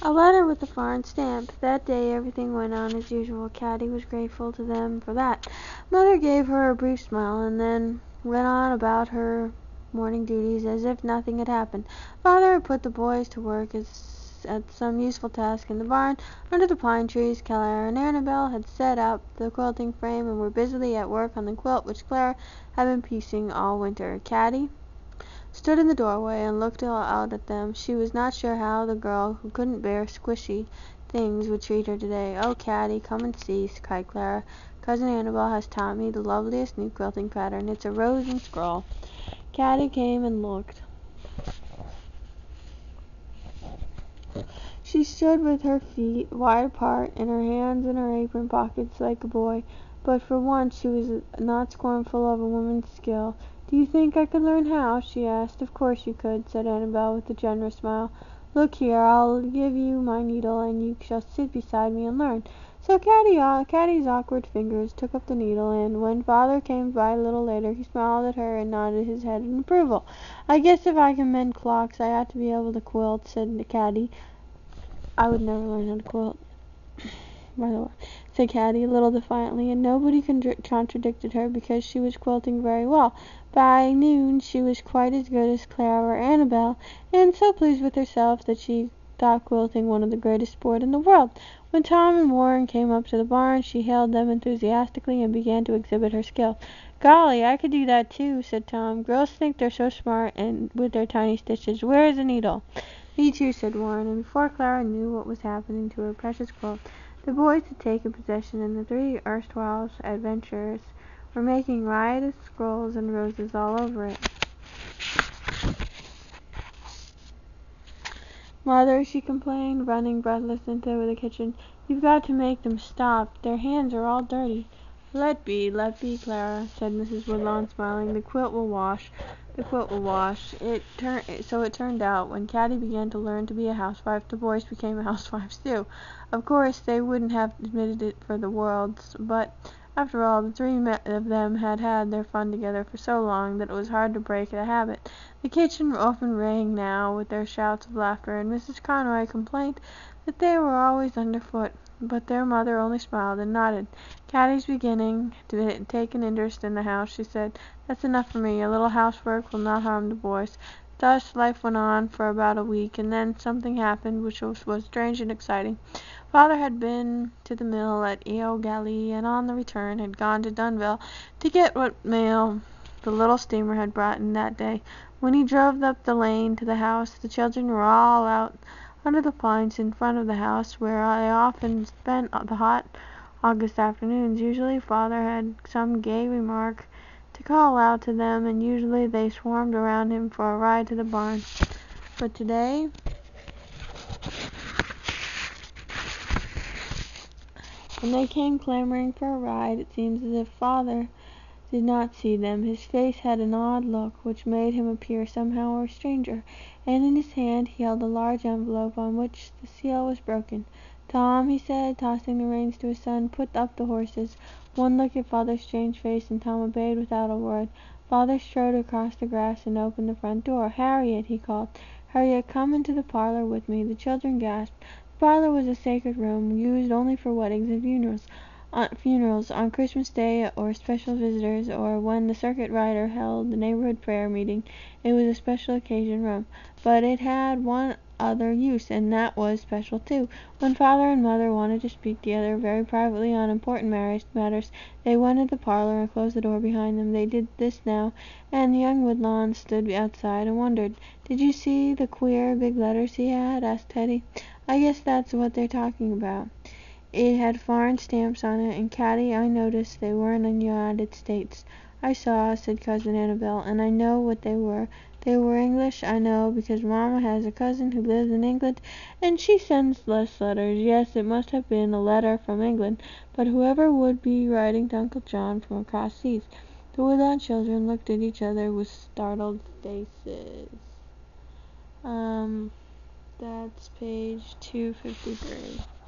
A letter with a foreign stamp. That day everything went on as usual. Caddie was grateful to them for that. Mother gave her a brief smile and then went on about her morning duties as if nothing had happened. Father had put the boys to work at some useful task in the barn. Under the pine trees, Clara and Annabel had set up the quilting frame and were busily at work on the quilt which Clara had been piecing all winter. Caddie stood in the doorway and looked out at them. She was not sure how the girl who couldn't bear squishy things would treat her today. "Oh, Caddie, come and see," cried Clara. "Cousin Annabel has taught me the loveliest new quilting pattern. It's a rose and scroll." Caddie came and looked. She stood with her feet wide apart and her hands in her apron pockets like a boy, but for once she was not scornful of a woman's skill. "Do you think I could learn how?" she asked. "Of course you could," said Annabel with a generous smile. "Look here, I'll give you my needle and you shall sit beside me and learn." So Caddie's awkward fingers took up the needle, and when Father came by a little later he smiled at her and nodded his head in approval. "I guess if I can mend clocks I ought to be able to quilt," said Caddie. "I would never learn how to quilt, by the way," said Caddie a little defiantly, and nobody contradicted her because she was quilting very well. By noon she was quite as good as Clara or Annabel, and so pleased with herself that she thought quilting one of the greatest sport in the world. When Tom and Warren came up to the barn she hailed them enthusiastically and began to exhibit her skill. "Golly, I could do that too," said Tom. "Girls think they're so smart and with their tiny stitches. Where is the needle?" "Me too," said Warren, and before Clara knew what was happening to her precious quilt, the boys had taken possession, and the three erstwhile adventurers were making riotous scrolls and roses all over it. "Mother," she complained, running breathless into the kitchen, "you've got to make them stop. Their hands are all dirty." Let be, Clara," said Mrs. Woodlawn, smiling. The quilt will wash." So it turned out, when Caddie began to learn to be a housewife, the boys became housewives too. Of course they wouldn't have admitted it for the world, but after all, the three of them had had their fun together for so long that it was hard to break the habit. The kitchen often rang now with their shouts of laughter, and Mrs. Conroy complained that they were always underfoot, but their mother only smiled and nodded. "Caddie's beginning to take an interest in the house," she said. "That's enough for me. A little housework will not harm the boys." Thus life went on for about a week, and then something happened which was strange and exciting. Father had been to the mill at Eau-Gallie, and on the return had gone to Dunville to get what mail the little steamer had brought in that day. When he drove up the lane to the house, the children were all out under the pines in front of the house, where I often spent the hot August afternoons. Usually Father had some gay remark to call out to them, and usually they swarmed around him for a ride to the barn. But today when they came clamoring for a ride, it seemed as if Father did not see them. His face had an odd look, which made him appear somehow a stranger, and in his hand he held a large envelope on which the seal was broken. "Tom," he said, tossing the reins to his son, "put up the horses." One look at Father's strange face, and Tom obeyed without a word. Father strode across the grass and opened the front door. "Harriet," he called. "Harriet, come into the parlor with me." The children gasped. The parlor was a sacred room, used only for weddings and funerals, on Christmas Day or special visitors, or when the circuit rider held the neighborhood prayer meeting. It was a special occasion room. But it had one other use, and that was special too. When Father and Mother wanted to speak together very privately on important marriage matters, they went into the parlor and closed the door behind them. They did this now, and the young Woodlawn stood outside and wondered. "Did you see the queer big letters he had?" asked Teddy. "I guess that's what they're talking about. It had foreign stamps on it, and Caddie, I noticed they weren't in the United States." "I saw," said Cousin Annabel, "and I know what they were. They were English, I know, because Mamma has a cousin who lives in England, and she sends us letters. Yes, it must have been a letter from England, but whoever would be writing to Uncle John from across seas?" The Woodlawn children looked at each other with startled faces. That's page 253.